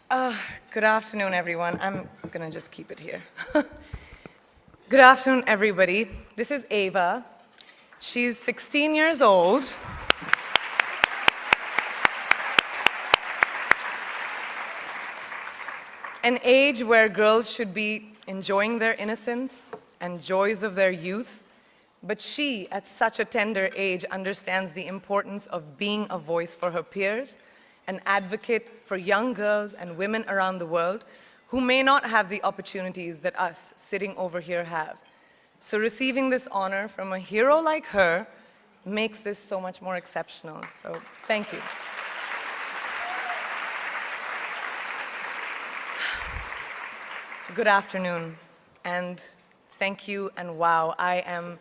Good afternoon, everyone. I'm gonna just keep it here. Good afternoon, everybody. This is Ava. She's 16 years old. An age where girls should be enjoying their innocence and joys of their youth. But she, at such a tender age, understands the importance of being a voice for her peers, an advocate for young girls and women around the world who may not have the opportunities that us sitting over here have. So receiving this honor from a hero like her makes this so much more exceptional. So thank you. Good afternoon, and thank you, and wow, I am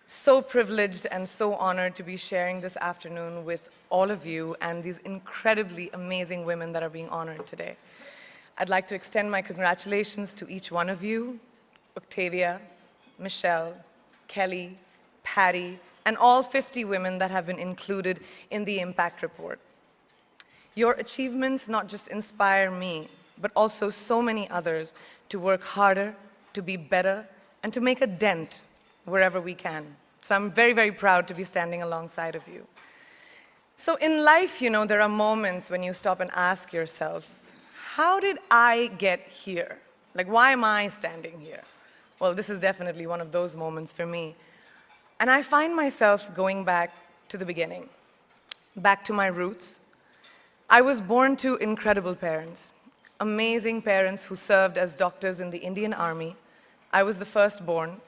so privileged and so honored to be sharing this afternoon with all of you and these incredibly amazing women that are being honored today. I'd like to extend my congratulations to each one of you, Octavia, Michelle, Kelly, Patty, and all 50 women that have been included in the Impact Report. Your achievements not just inspire me, but also so many others to work harder, to be better, and to make a dent wherever we can. So I'm very, very proud to be standing alongside of you. So in life, there are moments when you stop and ask yourself, how did I get here? Like, why am I standing here? Well, this is definitely one of those moments for me. And I find myself going back to the beginning, back to my roots. I was born to incredible parents, amazing parents who served as doctors in the Indian Army. I was the firstborn,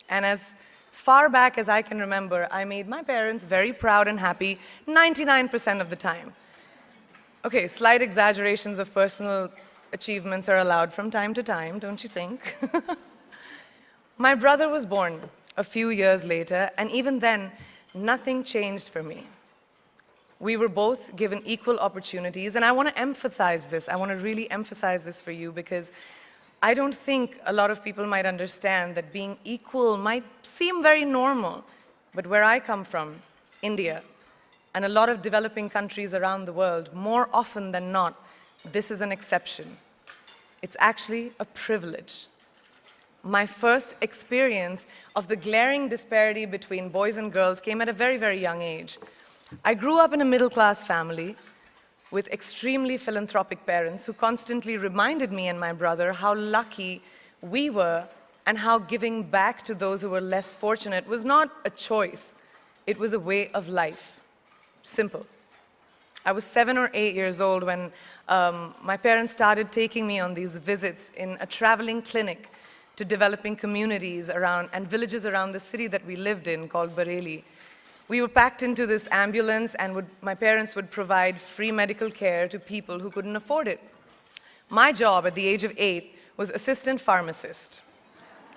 and as far back as I can remember, I made my parents very proud and happy 99% of the time. Okay, slight exaggerations of personal achievements are allowed from time to time, don't you think? My brother was born a few years later, and even then, nothing changed for me. We were both given equal opportunities, and I want to emphasize this. I want to really emphasize this for you because I don't think a lot of people might understand that being equal might seem very normal. But where I come from, India, and a lot of developing countries around the world, more often than not, this is an exception. It's actually a privilege. My first experience of the glaring disparity between boys and girls came at a very, very young age. I grew up in a middle-class family with extremely philanthropic parents who constantly reminded me and my brother how lucky we were and how giving back to those who were less fortunate was not a choice, it was a way of life. Simple. I was 7 or 8 years old when my parents started taking me on these visits in a traveling clinic to developing communities around and villages around the city that we lived in called Bareilly. We were packed into this ambulance, and my parents would provide free medical care to people who couldn't afford it. My job at the age of 8 was assistant pharmacist.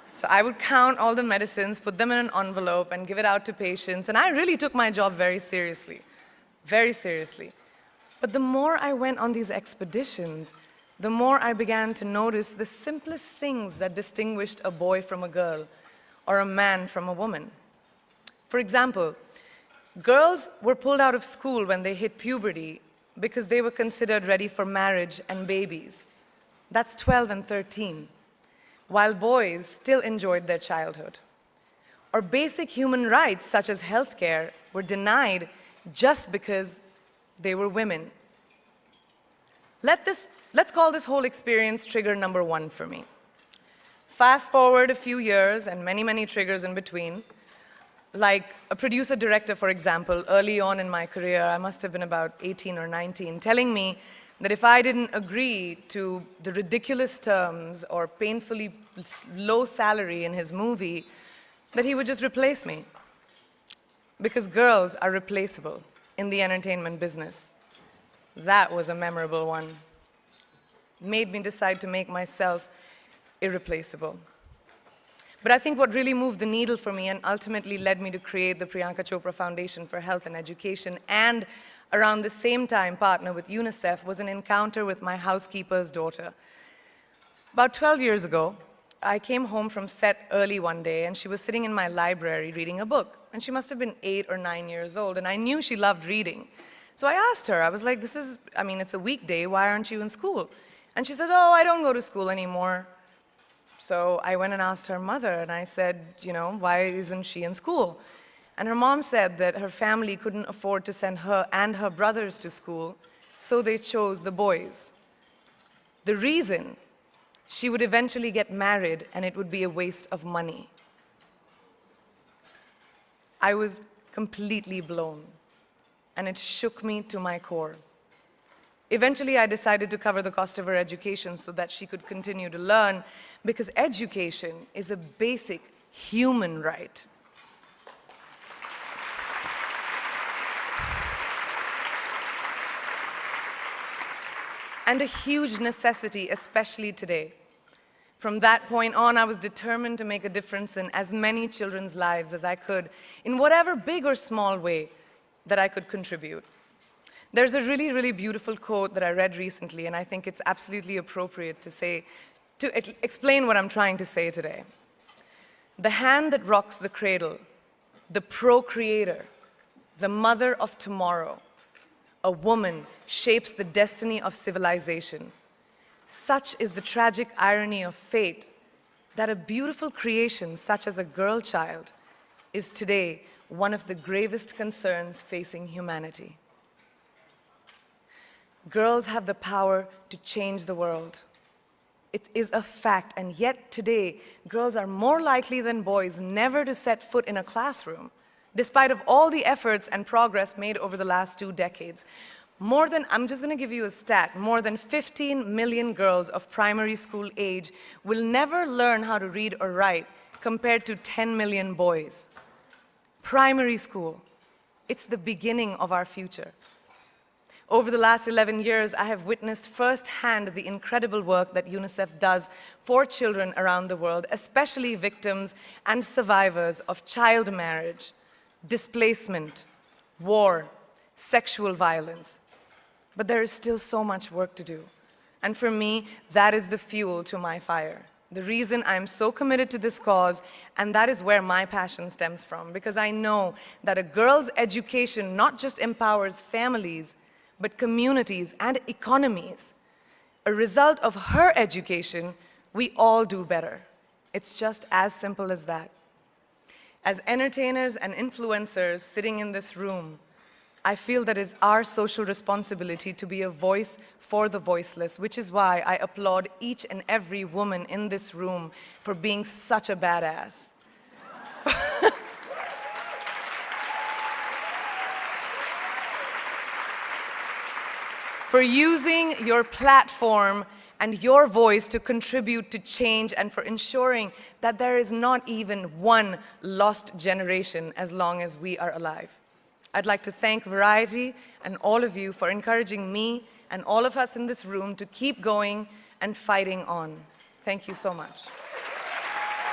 So I would count all the medicines, put them in an envelope, and give it out to patients, and I really took my job very seriously, very seriously. But the more I went on these expeditions, the more I began to notice the simplest things that distinguished a boy from a girl, or a man from a woman. For example, girls were pulled out of school when they hit puberty because they were considered ready for marriage and babies. That's 12 and 13, while boys still enjoyed their childhood. Or basic human rights, such as healthcare, were denied just because they were women. Let's call this whole experience trigger number 1 for me. Fast forward a few years and many, many triggers in between. Like a producer-director, for example, early on in my career, I must have been about 18 or 19, telling me that if I didn't agree to the ridiculous terms or painfully low salary in his movie, that he would just replace me. Because girls are replaceable in the entertainment business. That was a memorable one. Made me decide to make myself irreplaceable. But I think what really moved the needle for me and ultimately led me to create the Priyanka Chopra Foundation for Health and Education, and around the same time partner with UNICEF, was an encounter with my housekeeper's daughter. About 12 years ago, I came home from set early one day, and she was sitting in my library reading a book. And she must have been 8 or 9 years old, and I knew she loved reading. So I asked her, I was like, it's a weekday, why aren't you in school? And she said, oh, I don't go to school anymore. So I went and asked her mother, and I said, why isn't she in school? And her mom said that her family couldn't afford to send her and her brothers to school, so they chose the boys. The reason, she would eventually get married and it would be a waste of money. I was completely blown, and it shook me to my core. Eventually, I decided to cover the cost of her education so that she could continue to learn, because education is a basic human right. And a huge necessity, especially today. From that point on, I was determined to make a difference in as many children's lives as I could, in whatever big or small way that I could contribute. There's a really, really beautiful quote that I read recently, and I think it's absolutely appropriate to explain what I'm trying to say today. The hand that rocks the cradle, the procreator, the mother of tomorrow, a woman shapes the destiny of civilization. Such is the tragic irony of fate that a beautiful creation such as a girl child is today one of the gravest concerns facing humanity. Girls have the power to change the world. It is a fact, and yet today, girls are more likely than boys never to set foot in a classroom, despite of all the efforts and progress made over the last 2 decades. I'm just going to give you a stat, more than 15 million girls of primary school age will never learn how to read or write, compared to 10 million boys. Primary school, it's the beginning of our future. Over the last 11 years, I have witnessed firsthand the incredible work that UNICEF does for children around the world, especially victims and survivors of child marriage, displacement, war, sexual violence. But there is still so much work to do. And for me, that is the fuel to my fire. The reason I'm so committed to this cause, and that is where my passion stems from, because I know that a girl's education not just empowers families, but communities and economies. A result of her education, we all do better. It's just as simple as that. As entertainers and influencers sitting in this room, I feel that it's our social responsibility to be a voice for the voiceless, which is why I applaud each and every woman in this room for being such a badass. For using your platform and your voice to contribute to change, and for ensuring that there is not even one lost generation as long as we are alive. I'd like to thank Variety and all of you for encouraging me and all of us in this room to keep going and fighting on. Thank you so much.